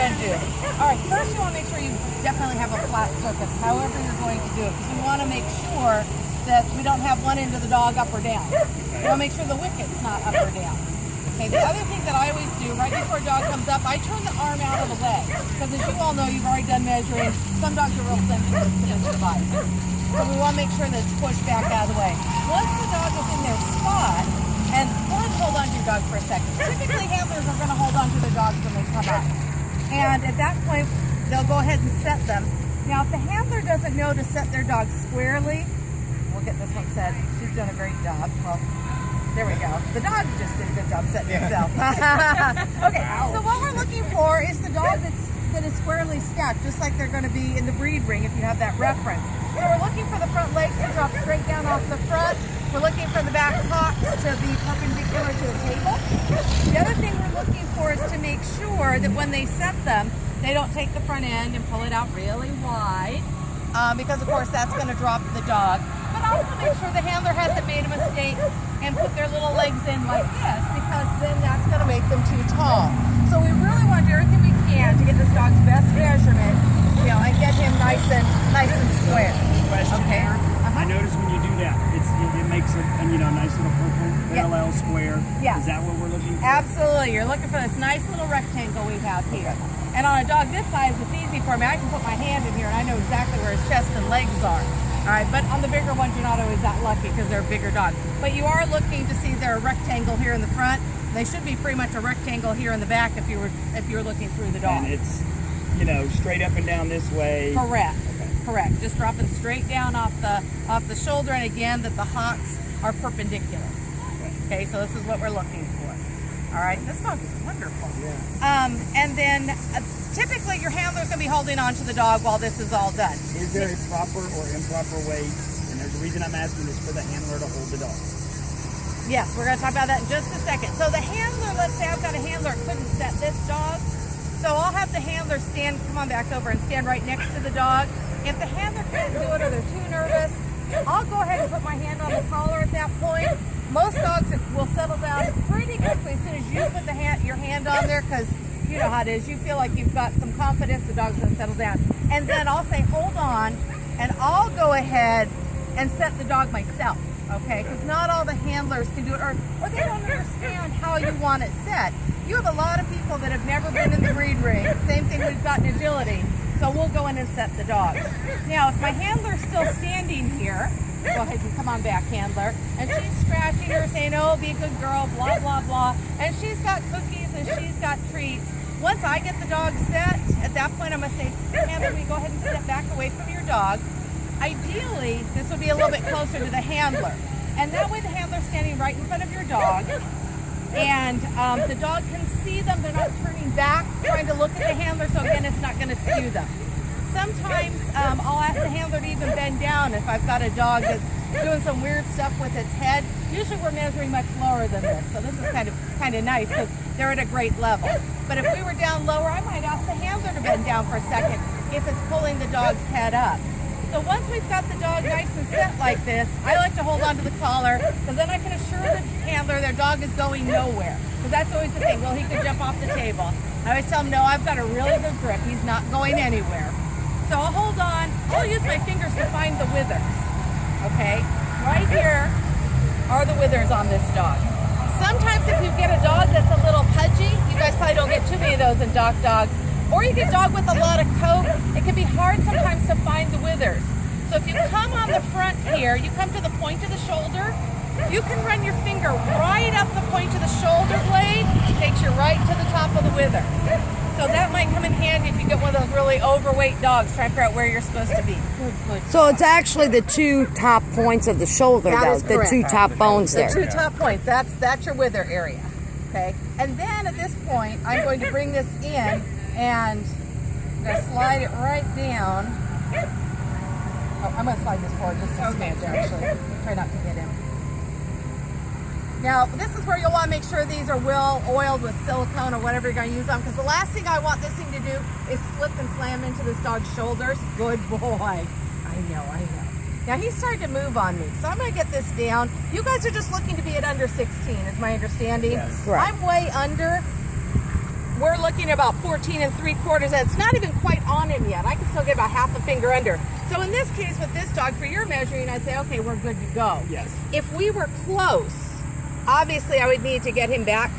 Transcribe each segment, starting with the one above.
going to do. All right, first you want to make sure you definitely have a flat surface, however you're going to do it, because we want to make sure that we don't have one end of the dog up or down. We want to make sure the wicket's not up or down. Okay, the other thing that I always do, right before a dog comes up, I turn the arm out of the way. Because as you all know, you've already done measuring, some dogs are real sensitive to this device. So we want to make sure that it's pushed back out of the way. Once the dog is in their spot, and go ahead and hold on to your dog for a second. Typically, handlers are going to hold on to their dogs when they come up. And at that point, they'll go ahead and set them. Now, if the handler doesn't know to set their dog squarely, we'll get this one set. She's done a great job. Well, there we go. The dog just did a good job setting himself. Okay, so what we're looking for is the dog that is squarely stacked, just like they're going to be in the breed ring if you have that reference. So we're looking for the front legs to drop straight down off the front. We're looking for the back hocks to be perpendicular to the table. The other thing we're looking for is to make sure that when they set them, they don't take the front end and pull it out really wide, because of course that's going to drop the dog. But also make sure the handler hasn't made a mistake and put their little legs in like this, because then that's going to make them too tall. So we really want to do everything we can to get this dog's best measurement, and get him nice and square. Question. Okay. I notice when you do that, it makes a nice little purple parallel square. Yes. Is that what we're looking for? Absolutely. You're looking for this nice little rectangle we have here. And on a dog this size, it's easy for me. I can put my hand in here and I know exactly where his chest and legs are. All right, but on the bigger ones, you're not always that lucky because they're a bigger dog. But you are looking to see they're a rectangle here in the front. They should be pretty much a rectangle here in the back if you were looking through the dog. And it's, straight up and down this way. Correct. Okay. Correct. Just dropping straight down off the shoulder, and again that the hocks are perpendicular. Okay, so this is what we're looking for. All right, this dog is wonderful. Yeah. And then typically your handler's going to be holding on to the dog while this is all done. Is there a proper or improper way? And there's a reason I'm asking this, for the handler to hold the dog. Yes, we're going to talk about that in just a second. So the handler, let's say I've got a handler that couldn't set this dog. So I'll have the handler come on back over and stand right next to the dog. If the handler can't do it or they're too nervous, I'll go ahead and put my hand on the collar at that point. Most dogs will settle down pretty quickly as soon as you put your hand on there, because you know how it is. You feel like you've got some confidence, the dog's going to settle down. And then I'll say, hold on, and I'll go ahead and set the dog myself, okay? Because not all the handlers can do it, or they don't understand how you want it set. You have a lot of people that have never been in the breed ring. Same thing we've got in agility. So we'll go in and set the dogs. Now, if my handler's still standing here, go ahead and come on back, handler. And she's scratching her, saying, oh, be a good girl, blah, blah, blah. And she's got cookies and she's got treats. Once I get the dog set, at that point I'm going to say, handler, will you go ahead and step back away from your dog? Ideally, this would be a little bit closer to the handler. And that way the handler's standing right in front of your dog. And the dog can see them. They're not turning back, trying to look at the handler, so again, it's not going to skew them. Sometimes I'll ask the handler to even bend down if I've got a dog that's doing some weird stuff with its head. Usually we're measuring much lower than this, so this is kind of nice because they're at a great level. But if we were down lower, I might ask the handler to bend down for a second if it's pulling the dog's head up. So once we've got the dog nice and set like this, I like to hold on to the collar, because then I can assure the handler their dog is going nowhere. Because that's always the thing, well, he could jump off the table. I always tell him, no, I've got a really good grip. He's not going anywhere. So I'll hold on. I'll use my fingers to find the withers. Okay? Right here are the withers on this dog. Sometimes if you get a dog that's a little pudgy, you guys probably don't get too many of those in dogs, or you get a dog with a lot of coat, it can be hard sometimes to find the withers. So if you come on the front here, you come to the point of the shoulder, you can run your finger right up the point of the shoulder blade, it takes you right to the top of the wither. So that might come in handy if you get one of those really overweight dogs trying to figure out where you're supposed to be. Good. So it's actually the two top points of the shoulder, That is though, the correct. two top bones The there. two top points, that's your wither area. Okay? And then at this point, I'm going to bring this in and I'm going to slide it right down. Oh, I'm going to slide this forward just a smidge, actually. Try not to hit him. Now, this is where you'll want to make sure these are well oiled with silicone or whatever you're going to use them, because the last thing I want this thing to do is slip and slam into this dog's shoulders. Good boy. I know. Now, he's starting to move on me, so I'm going to get this down. You guys are just looking to be at under 16, is my understanding. Yes. Correct. I'm way under. We're looking at about 14 3/4, and it's not even quite on him yet. I can still get about half a finger under. So in this case with this dog, for your measuring, I'd say, okay, we're good to go. Yes. If we were close, obviously I would need to get him back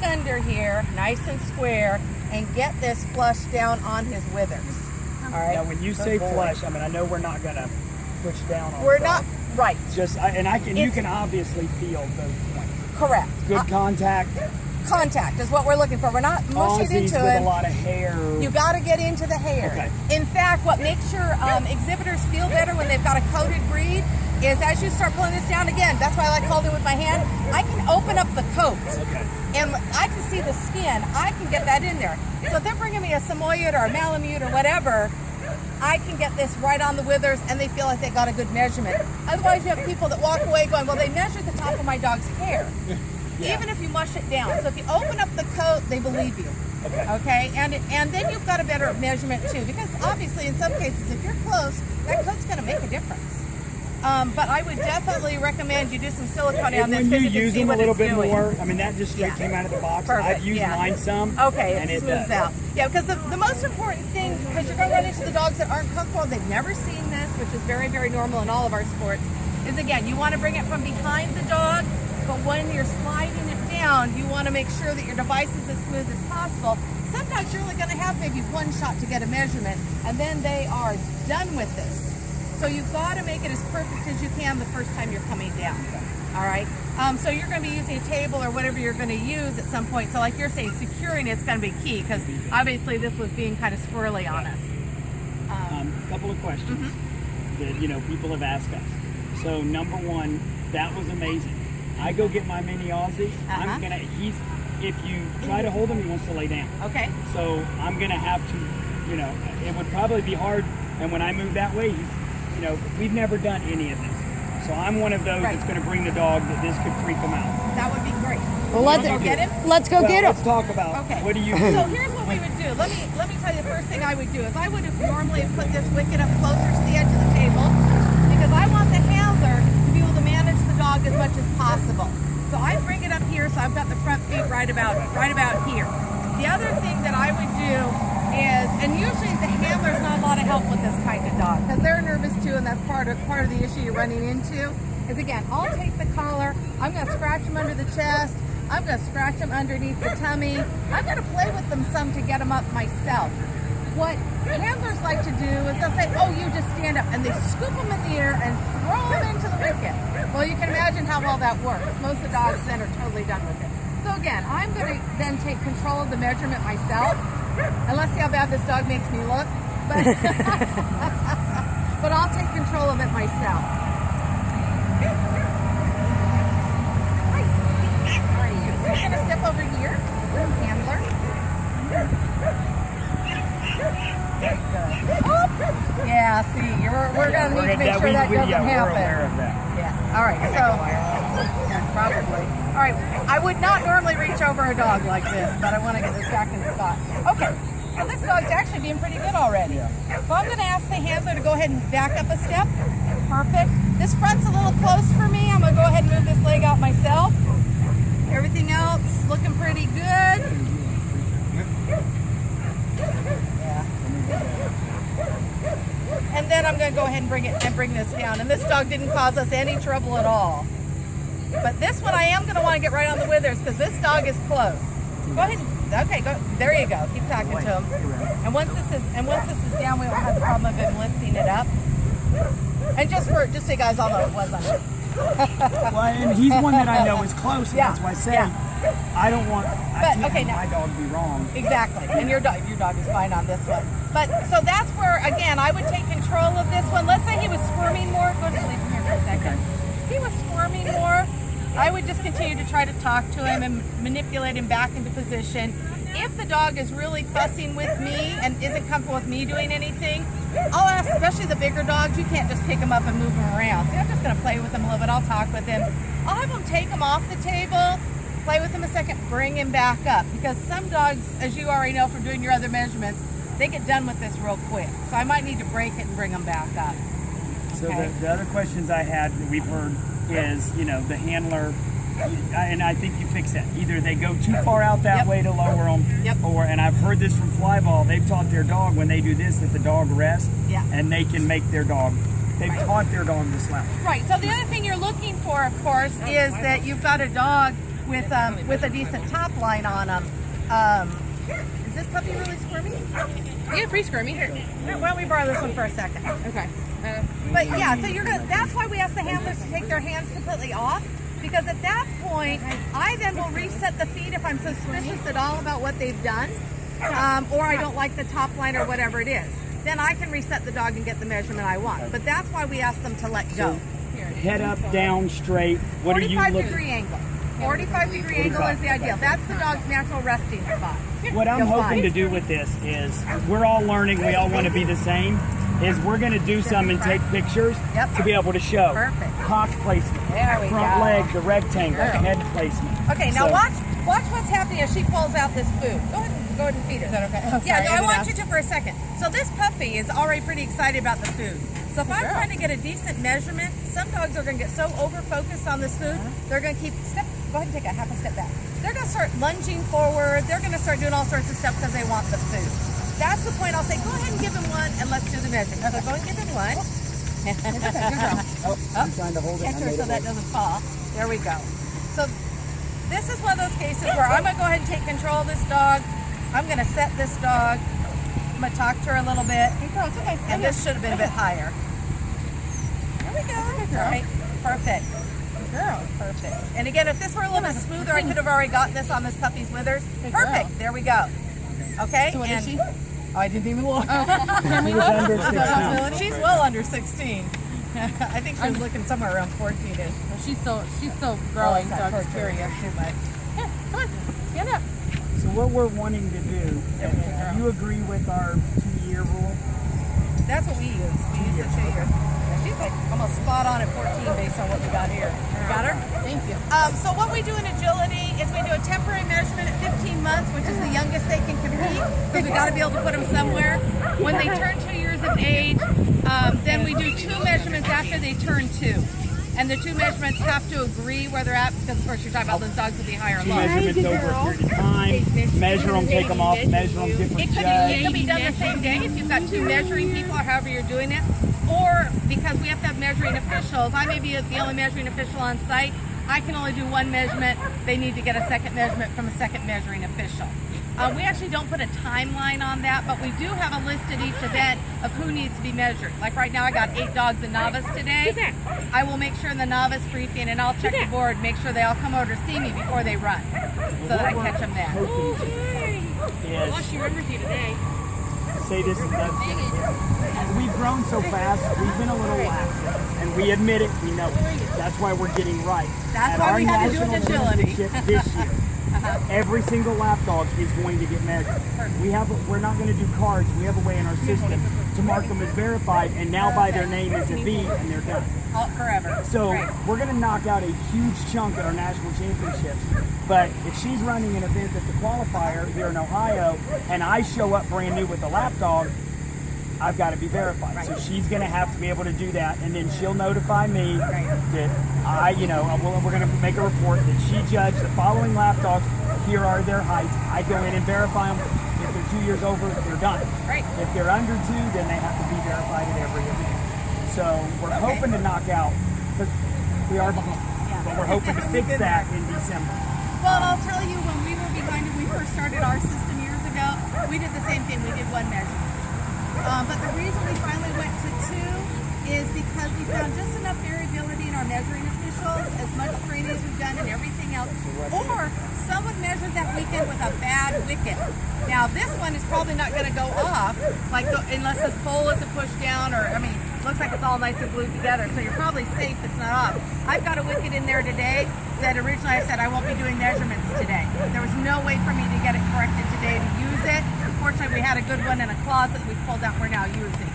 under here, nice and square, and get this flush down on his withers. All right. Now, when you say flush, I mean, I know we're not gonna push down on. We're the not dog. right. Just, and I can. You It's- can obviously feel those points. Correct. Good contact. Contact is what we're looking for. We're not mushing Aussies into with it. a lot of hair. You got to get into the hair. Okay. In fact, what makes your exhibitors feel better when they've got a coated breed is as you start pulling this down again. That's why I like holding it with my hand. I can open up the coat. Okay. And I can see the skin. I can get that in there. So if they're bringing me a Samoyed or a Malamute or whatever, I can get this right on the withers and they feel like they got a good measurement. Otherwise, you have people that walk away going, well, they measured the top of my dog's hair. Yeah. Even if you mush it down. So if you open up the coat, they believe you. Okay. Okay? And then you've got a better measurement too. Because obviously, in some cases, if you're close, that coat's going to make a difference. But I would definitely recommend you do some silicone on this When you because you can use see them a what little it's bit doing. more, I mean, that just straight came out of the box. Perfect, I've used yeah. mine some. Okay, and it smooths does. out. Yeah, because the most important thing, because you're going to run into the dogs that aren't comfortable, they've never seen this, which is very, very normal in all of our sports, is again, you want to bring it from behind the dog, but when you're sliding it down, you want to make sure that your device is as smooth as possible. Sometimes you're only going to have maybe one shot to get a measurement, and then they are done with this. So you've got to make it as perfect as you can the first time you're coming down. All right. So you're going to be using a table or whatever you're going to use at some point. So like you're saying, securing it's going to be key because obviously this was being kind of squirrely on us. Couple of questions Mm-hmm. that people have asked us. So number one, that was amazing. I go get my mini Aussie. Uh-huh. If you try to hold him, he wants to lay down. Okay. So I'm gonna have to, it would probably be hard. And when I move that way, we've never done any of this. So I'm one of those Right. that's gonna bring the dog that this could freak him out. That would be great. Well, You let's wanna go get him. let's go Well, get him. Let's talk about Okay. what do you So do? here's what we would do. Let me tell you the first thing I would do is I would have normally have put this wicket up closer to the edge of the table because I want the handler to be able to manage the dog as much as possible. So I bring it up here so I've got the front feet right about here. The other thing that I would do is, and usually the handler's not a lot of help with this kind of dog because they're nervous too, and that's part of the issue you're running into. Is again, I'll take the collar, I'm going to scratch them under the chest, I'm going to scratch them underneath the tummy, I'm going to play with them some to get them up myself. What handlers like to do is they'll say, oh, you just stand up, and they scoop them in the air and throw them into the wicket. Well, you can imagine how well that works. Most of the dogs then are totally done with it. So again, I'm going to then take control of the measurement myself, and let's see how bad this dog makes me look, but I'll take control of it myself. So you're gonna step over here, handler. Very good. Oh, yeah, see, we're gonna need to make sure that doesn't happen. We're aware of that. Yeah. All right. So probably. All right. I would not normally reach over a dog like this, but I want to get this back in spot. Okay. So this dog's actually being pretty good already. So I'm going to ask the handler to go ahead and back up a step. Perfect. This front's a little close for me. I'm going to go ahead and move this leg out myself. Everything else looking pretty good. Yeah. And then I'm going to go ahead and bring this down. And this dog didn't cause us any trouble at all. But this one I am going to want to get right on the withers because this dog is close. Go ahead. Okay, go. There you go. Keep talking to him. And once this is down, we won't have the problem of him lifting it up. And just so you guys all know, it was under. Well, and he's one that I know is close, and Yeah, that's why I say yeah. I don't want. I can't okay, have now- my dog be wrong. Exactly, and your dog is fine on this one. But so that's where again I would take control of this one. Let's say he was squirming more. Go to leave him here for a second. If he was squirming more, I would just continue to try to talk to him and manipulate him back into position. If the dog is really fussing with me and isn't comfortable with me doing anything, I'll ask, especially the bigger dogs, you can't just pick him up and move him around. So I'm just going to play with him a little bit. I'll talk with him. I'll have him take him off the table, play with him a second, bring him back up. Because some dogs, as you already know from doing your other measurements, they get done with this real quick. So I might need to break it and bring them back up. So Okay. the other questions I had that we've heard is, the handler, and I think you fix that. Either they go too far out that Yep. way to lower them, Yep. and I've heard this from Flyball, they've taught their dog when they do this that the dog rests, Yeah. and they can make their dog. They've taught their dog to slouch. Right. So the other thing you're looking for, of course, is that you've got a dog with a decent top line on him. Is this puppy really squirmy? Yeah, pretty squirmy. Here, why don't we borrow this one for a second? Okay. But yeah, so you're gonna. That's why we ask the handlers to take their hands completely off, because at that point, I then will reset the feed if I'm suspicious at all about what they've done, or I don't like the top line or whatever it is. Then I can reset the dog and get the measurement I want. But that's why we ask them to let go. Head up, down, straight. What are you 45 looking? degree angle. 45 degree angle is the ideal. That's the dog's natural resting spot. What I'm You'll hoping find. to do with this is, we're all learning, we all want to be the same, is we're going to do some and take pictures Yep. to be able to show. Perfect. Hock placement, There we front go. leg, the rectangle, Girl. head placement. Okay, now So- watch what's happening as she pulls out this food. Go ahead and feed her. Is that okay? Yeah, no, I want you to for a second. So this puppy is already pretty excited about the food. So if I'm trying to get a decent measurement, some dogs are going to get so over-focused on this food, they're going to go ahead and take a half a step back. They're going to start lunging forward. They're going to start doing all sorts of stuff because they want the food. That's the point. I'll say, go ahead and give him one, and let's do the measurement. So go and give him one. Oh, I'm trying to hold it. Catch I her made so it that work. doesn't fall. There we go. So this is one of those cases where I'm going to go ahead and take control of this dog. I'm going to set this dog. I'm going to talk to her a little bit. It's okay. And this should have been a bit higher. There we go. All right. Perfect. Girl. Perfect. And again, if this were a little bit smoother, I could have already gotten this on this puppy's withers. Perfect. There we go. Okay. So what is she? Oh, I didn't even look. She was under 6 pounds. She's well under 16. I think she was looking somewhere around 14-ish. Well, she's still growing, so I'm just curious. Too much. Yeah, come on, stand up. So what we're wanting to do, do you agree with our 2-year rule? That's what we use. We use the 2 years. Yeah, she's like almost spot on at 14 based on what we got here. You got her? Thank you. So what we do in agility is we do a temporary measurement at 15 months, which is the youngest they can compete, because we got to be able to put them somewhere. When they turn 2 years of age, then we do 2 measurements after they turn 2. And the 2 measurements have to agree where they're at, because of course you're talking about those dogs will be higher and 2 lower. measurements over a period of time, measure them, take them off, measure them, different It judge. could be done the same day if you've got 2 measuring people or however you're doing it. Or because we have to have measuring officials, I may be the only measuring official on site. I can only do 1 measurement. They need to get a second measurement from a second measuring official. We actually don't put a timeline on that, but we do have a list at each event of who needs to be measured. Like right now, I got 8 dogs in novice today. I will make sure in the novice briefing, and I'll check the board, make sure they all come over to see me before they run, so that I catch them there. Yes. She remembers you today. Say this and that. As we've grown so fast, we've been a little lax, and we admit it. We know it. That's why we're getting right. That's At why our we had to do it in national agility. championship this year, every single lap dog is going to get measured. We're not going to do cards. We have a way in our system to mark them as verified, and now by their name as a V, and they're done. All forever. So Great. we're going to knock out a huge chunk at our national championships. But if she's running an event that's a qualifier here in Ohio, and I show up brand new with a lap dog, I've got to be verified. So she's going to have to be able to do that, and then she'll notify me that we're going to make a report that she judged the following lap dogs. Here are their heights. I go in and verify them. If they're 2 years over, they're done. Right. If they're under 2, then they have to be verified at every event. So we're hoping to knock out, because we are behind, but we're hoping to fix that in December. Well, and I'll tell you, when we were behind, when we first started our system years ago, we did the same thing. We did 1 measurement. But the reason we finally went to 2 is because we found just enough variability in our measuring officials, as much training as we've done and everything else. Or someone measured that weekend with a bad wicket. Now, this one is probably not going to go off, unless this pole isn't pushed down, or, looks like it's all nice and glued together, so you're probably safe it's not off. I've got a wicket in there today that originally I said I won't be doing measurements today. There was no way for me to get it corrected today to use it. Fortunately, we had a good one in a closet that we pulled out we're now using.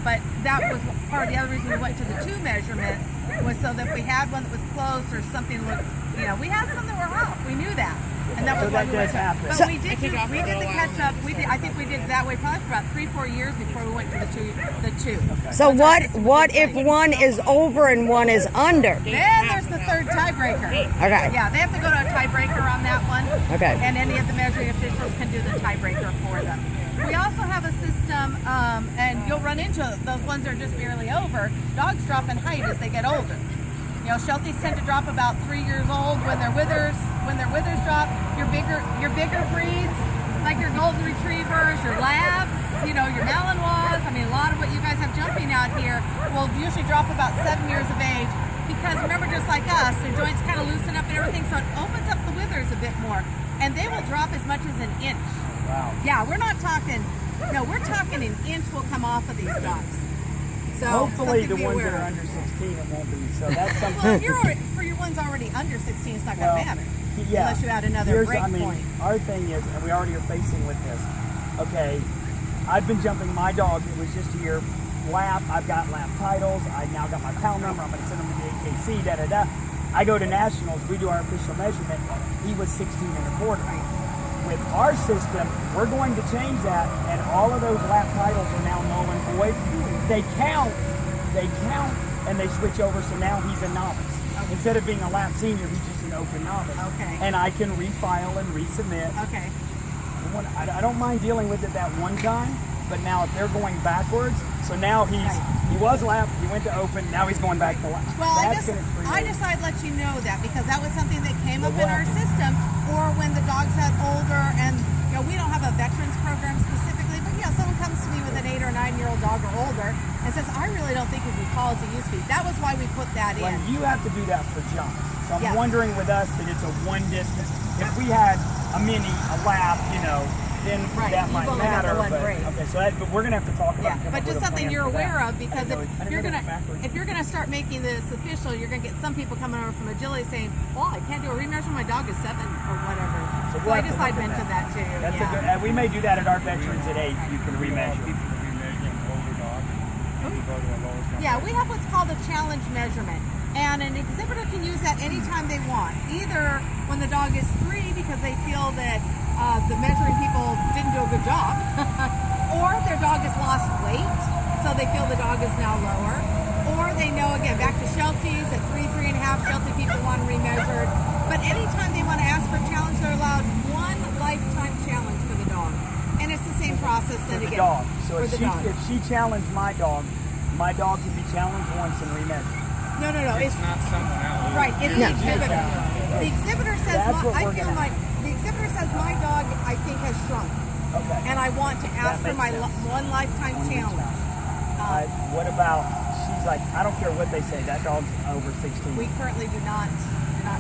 But that was part of the other reason we went to the 2 measurements, was so that if we had one that was close or something looked, we had some that were off. We knew that. And that was So why that we does went. happen. But So- we did took off we for did a the while. catch up. I think we did it that way probably for about 3-4 years before we went to the two. So what if one is over and one is under? Then there's the third tiebreaker. Okay. Yeah, they have to go to a tiebreaker on that one. Okay. And any of the measuring officials can do the tiebreaker for them. We also have a system, and you'll run into those ones that are just barely over. Dogs drop in height as they get older. You know, Shelties tend to drop about 3 years old when their withers drop. Your bigger breeds, like your golden retrievers, your labs, you know, your Malinois. I mean, a lot of what you guys have jumping out here will usually drop about 7 years of age. Because remember, just like us, their joints kind of loosen up and everything, so it opens up the withers a bit more. And they will drop as much as an inch. Wow. Yeah, we're talking an inch will come off of these dogs. So Hopefully something the to be ones aware that are of. under 16 it won't be. So that's something. Well, if you're already, for your ones already under 16, it's not going to matter. Yeah. Unless you add another Here's, break I mean, point. our thing is, and we already are facing with this. Okay, I've been jumping my dog. It was just here. Lap. I've got lap titles. I now got my PAL number. I'm going to send them to the AKC. Da da da. I go to nationals. We do our official measurement. He was 16 and a quarter. With our system, we're going to change that, and all of those lap titles are now null and void. They count, and they switch over. So now he's a novice. Instead of being a lap senior, he's just an open novice. Okay. And I can refile and resubmit. Okay. I don't mind dealing with it that one time, but now if they're going backwards, so now he was lap, he went to open, now he's going back to lap. Well, That's gonna create- I decided to let you know that because that was something that came up in our system, or when the dogs had older, and you know we don't have a veterans program specifically, but you know someone comes to me with an 8 or 9 year old dog or older and says, I really don't think he's as tall as he used to be. That was why we put that Well, in. you have to do that for jumps. So I'm Yes. wondering with us that it's a one distance. If we had a mini, a lap, you know, then Right, that you've might only got matter. the one But, break. okay, so but we're gonna have to talk about. Yeah, and come but up just with a something plan you're for that. aware of because I didn't know that backwards. if you're gonna start making this official, you're gonna get some people coming over from Agility saying, "Well, I can't do a remeasure. My dog is 7 or whatever." So we'll I have to just look I'd at mention that too. That's yeah. a good. We may do that at our veterans at 8. You can remeasure. Yeah, we have what's called a challenge measurement. And an exhibitor can use that anytime they want. Either when the dog is 3 because they feel that the measuring people didn't do a good job, or their dog has lost weight, so they feel the dog is now lower, or they know, again, back to Shelties, at 3.5, Sheltie people want to remeasured. But anytime they want to ask for a challenge, they're allowed one lifetime challenge for the dog. And it's the same process For then the again. dog. So for if the dog. she challenged my dog can be challenged once and remeasured. No. It's Not something else. right. It's the exhibitor. Yeah. The exhibitor says, That's what I we're feel gonna- like the exhibitor says my dog I think has shrunk, Okay. and I want to ask for makes my sense. one lifetime challenge. What about? She's like, I don't care what they say. That dog's over 16. We currently do not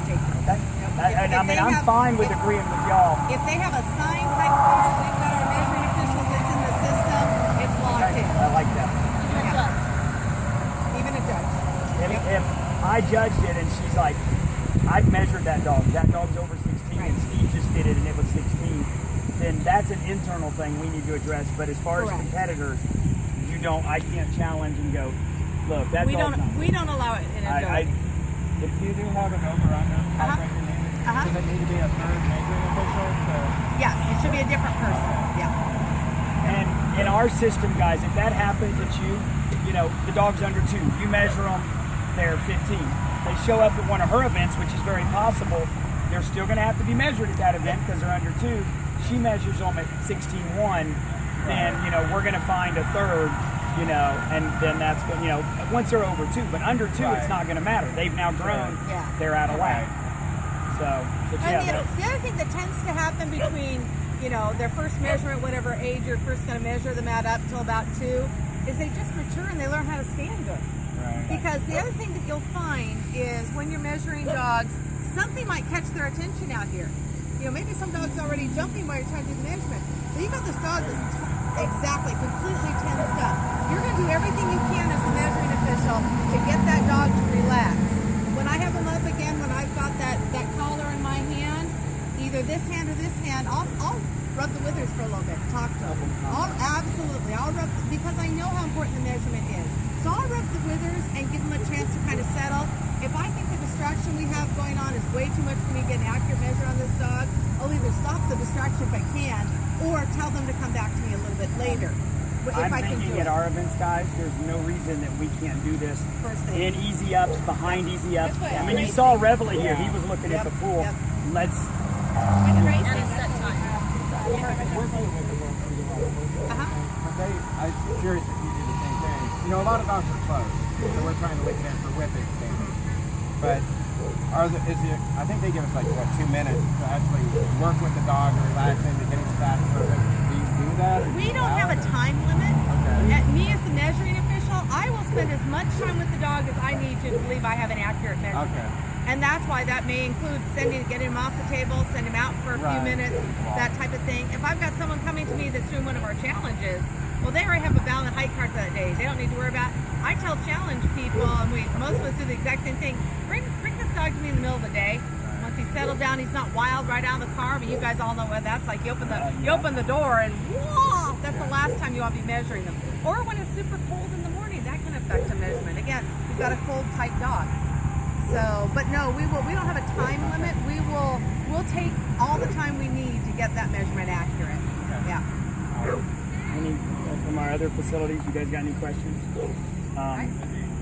take them. Okay. If I mean, they I'm have- fine with if- agreeing with y'all. If they have a signed height card, we've got our measuring officials. It's in the system. It's locked Okay, in. I like that. Even a judge. If I judged it and she's like, I've measured that dog's over 16, Right. and Steve just did it and it was 16, then that's an internal thing we need to address. But as far as Correct. competitors, I can't challenge and go, look, that We dog's not. don't allow it in agility. If you do have an over-under, Uh-huh. does it need to be a third measuring official? Yes, it should be a different person. Yeah. And in our system, guys, if that happens at the dog's under 2, you measure them, they're 15. They show up at one of her events, which is very possible. They're still going to have to be measured at that event because they're under 2. She measures them at 16.1. Then we're going to find a third. And then that's going. Once they're over 2, but under 2, it's not going to matter. They've now grown. Yeah. They're out of whack. So, but And yeah, the other thing that tends to happen between, their first measurement, whatever age you're first going to measure them at up till about 2, is they just mature and they learn how to stand good. Because the other thing that you'll find is when you're measuring dogs, something might catch their attention out here. Maybe some dog's already jumping while you're trying to do the measurement. So you've got this dog that's completely tensed up. You're going to do everything you can as the measuring official to get that dog to relax. When I have them up again, when I've got that collar in my hand, either this hand or this hand, I'll rub the withers for a little bit, talk to them. I'll rub, because I know how important the measurement is. So I'll rub the withers and give them a chance to kind of settle. If I think the distraction we have going on is way too much for me to get an accurate measure on this dog, I'll either stop the distraction if I can, or tell them to come back to me a little bit later. If I'm I can thinking do at it. our events, guys, there's no reason that we can't do this First thing. in easy ups, behind easy ups. That's what I mean, you racing- saw Reveille here. He was looking at Yep, the pool. yep. Let's. With racing, And a set time. Okay, I'm curious if you do the same thing. You know, a lot of dogs are closed, so we're trying to link them for whip extending. But I think they give us like, what, 2 minutes to actually work with the dog and relax into getting the fat perfect. Do you do that? Or do We you don't allow have a it, or- time limit. Okay. At me as the measuring official, I will spend as much time with the dog as I need to believe I have an accurate measurement. Okay. And that's why that may include getting him off the table, send him out for a few Right. minutes, that type of thing. If I've got someone coming to me that's doing one of our challenges, well, they already have a valid height card for that day. They don't need to worry about. I tell challenge people, and most of us do the exact same thing. Bring this dog to me in the middle of the day. Once he's settled down, he's not wild right out of the car. I mean, you guys all know what that's like. You open the door and whoa, that's the last time you want to be measuring them. Or when it's super cold in the morning, that can affect a measurement. Again, we've got a cold type dog. So, but no, we don't have a time limit. We'll take all the time we need to get that measurement accurate. Yeah. Any from our other facilities? You guys got any questions?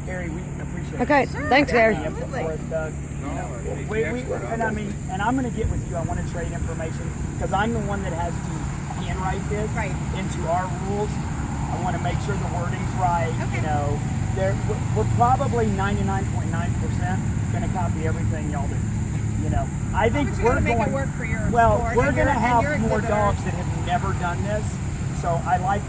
Harry, we appreciate Okay, it. thanks, Gary. Any input for us, Doug? And I mean to get with you. I want to trade information because I'm the one that has to handwrite this Right. into our rules. I want to make sure the wording's right. Okay. You know, we're probably 99.9% going to copy everything y'all do. You know, I think But you we're gotta make going. it work for your well, sport we're and going to your- and have your more exhibitors. dogs that have never done this. So I like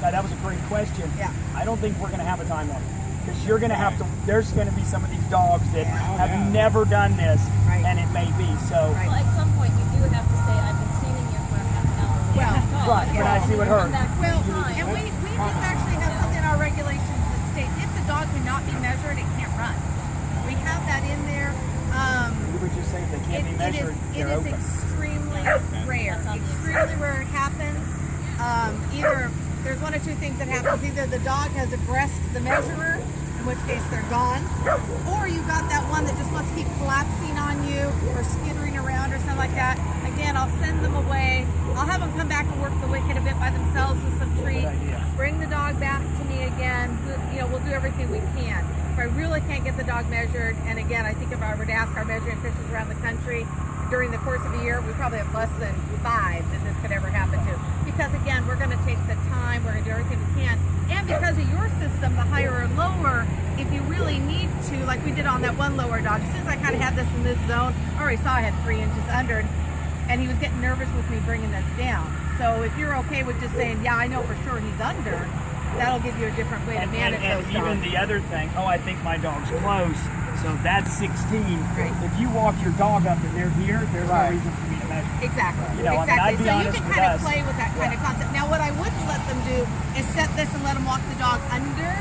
that was a great question. Yeah. I don't think we're going to have a time limit because you're going to have to. There's going to be some of these dogs that have never done this, Right. and it may be so. Right. Well, at some point you do have to say, I've been standing here for a half an hour. with Well, my dog." right, but I see what her- Come back one Well, time. and we do actually have something in our regulations that states if the dog cannot be measured, it can't run. We have that in there. You would just say if they can't be measured, It they're is open. extremely rare. That's obvious. Extremely rare it happens. Either there's one or two things that happens. Either the dog has aggressed the measurer, in which case they're gone, or you got that one that just wants to keep collapsing on you or skittering around or something like that. Again, I'll send them away. I'll have them come back and work the wicket a bit by themselves with some treats. idea. Bring the dog back to me again. We'll do everything we can. If I really can't get the dog measured, and again, I think if I were to ask our measuring officials around the country during the course of a year, we probably have less than 5 that this could ever happen to. Because again, we're going to take the time, we're going to do everything we can, and because of your system, the higher or lower, if you really need to, like we did on that one lower dog, as soon as I kind of had this in this zone, I already saw I had 3 inches under, and he was getting nervous with me bringing this down. So if you're okay with just saying, yeah, I know for sure he's under, that'll give you a different way to manage And those even dogs. the other thing, I think my dog's close, so that's 16. Right. If you walk your dog up and they're here, there's Right. no reason for me to measure. Exactly. You know, I mean, exactly. I'd be So you honest can with kind of us. play with that kind of concept. Now, what I wouldn't let them do is set this and let them walk the dog under.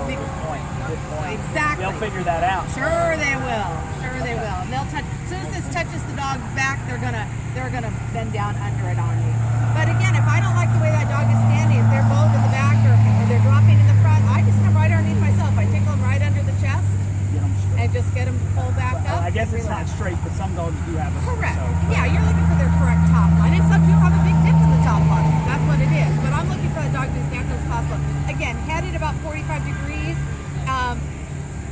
Be- Good point. Exactly. They'll figure that out. Sure they will. Sure they will. And they'll touch. As soon as this touches the dog's back, they're gonna bend down under it on you. But again, if I don't like the way that dog is standing, if they're bowed in the back or they're dropping in the front, I just come right underneath myself. I tickle them right under the chest Get 'em straight. and just get them pulled back up. I guess and it's not relax. straight, but some dogs do have it. Correct. So. Yeah, you're looking for their correct top line. And some do have a big dip in the top line. That's what it is. But I'm looking for the dog to be as natural as possible. Again, headed about 45 degrees.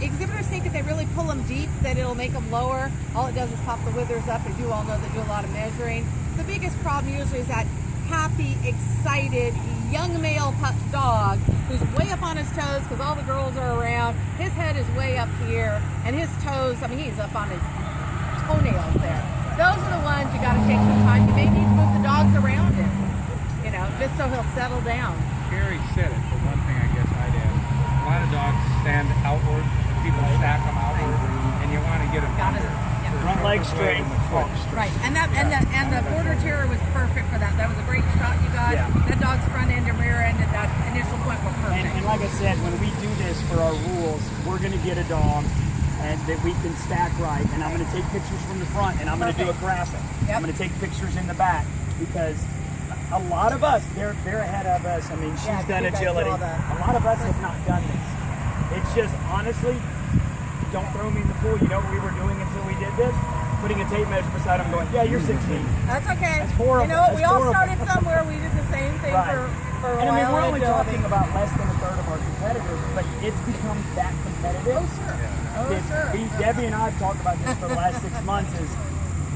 Exhibitors think if they really pull them deep that it'll make them lower. All it does is pop the withers up, as you all know, they do a lot of measuring. The biggest problem usually is that happy, excited, young male dog who's way up on his toes because all the girls are around. His head is way up here, and his toes, he's up on his toenails there. Those are the ones you got to take some time. You may need to move the dogs around him, just so he'll settle down. Carrie said it, but one thing I guess I'd add, a lot of dogs stand outward, people stack them outward, and you want to get them Got it. under. Yeah. Front leg straight, Foot Right, and the border terrier was perfect for that. That was a great shot you got. Yeah. That dog's front end and rear end at that initial point were perfect. And like I said, when we do this for our rules, we're going to get a dog and that we can stack right. And I'm going to take pictures from the front and I'm going to do a graphic. Yep. I'm going to take pictures in the back because a lot of us, they're ahead of us. I mean, she's Yeah, done you guys do agility. all that. A lot of us have not done this. It's just, honestly, don't throw me in the pool. You know what we were doing until we did this? putting a tape measure beside him, going, "Yeah, you're 16." That's okay. That's horrible. You know, we That's all horrible. started somewhere. We did the same thing Right. for a And I mean, while. we're only and, talking about less than a third of our competitors, but it's become that competitive. Oh, sure. Oh, that sure. Debbie and I have talked about this for the last 6 months. Is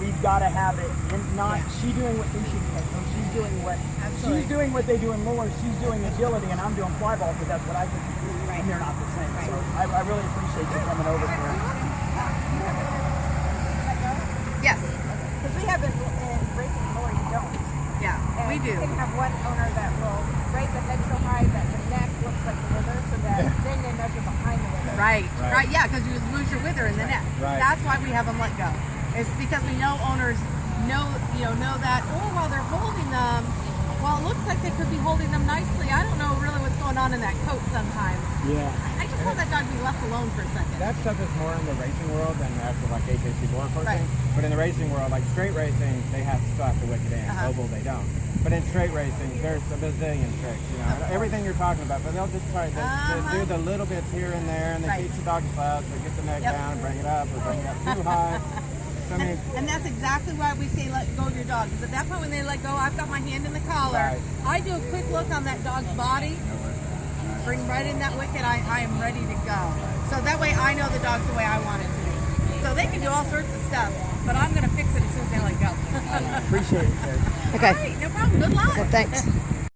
we've got to have it, and not she doing what they should do. She's doing what Absolutely. she's doing what they do in lure. She's doing agility, and I'm doing fly ball because that's what I can do. And they're not the same. So I really appreciate you coming over here. Yes. Because we have in racing lore, you don't. Yeah, And we do. You can have one owner that will raise the head so high that the neck looks like the wither, so that then they measure behind the wither. Right, Right. right, yeah, because you lose your wither in the neck. Right. That's why we have them let go. It's because we know owners know that, oh, while they're holding them, well, it looks like they could be holding them nicely. I don't know really what's going on in that coat sometimes. Yeah. I just want that dog to be left alone for a second. That stuff is more in the racing world than actual like AKC lure coaching. Right. But in the racing world, like straight racing, they still have to wick it in. Oval, they don't. But in straight racing, there's a bazillion tricks. You know, everything you're talking about. But they'll just try to do the little bits here and there, and they Right. teach the dog to slap, so get the neck Yep. down, bring it up, or bring it up too high. So, I mean, And that's exactly why we say let go of your dog. Because at that point when they let go, I've got my hand in the collar. Right. I do a quick look on that dog's body, bring right in that wicket, I am ready to go. So that way I know the dog's the way I want it to be. So they can do all sorts of stuff, but I'm going to fix it as soon as they let go. Appreciate it, Terry. Okay. All right, no problem. Good luck. Thanks.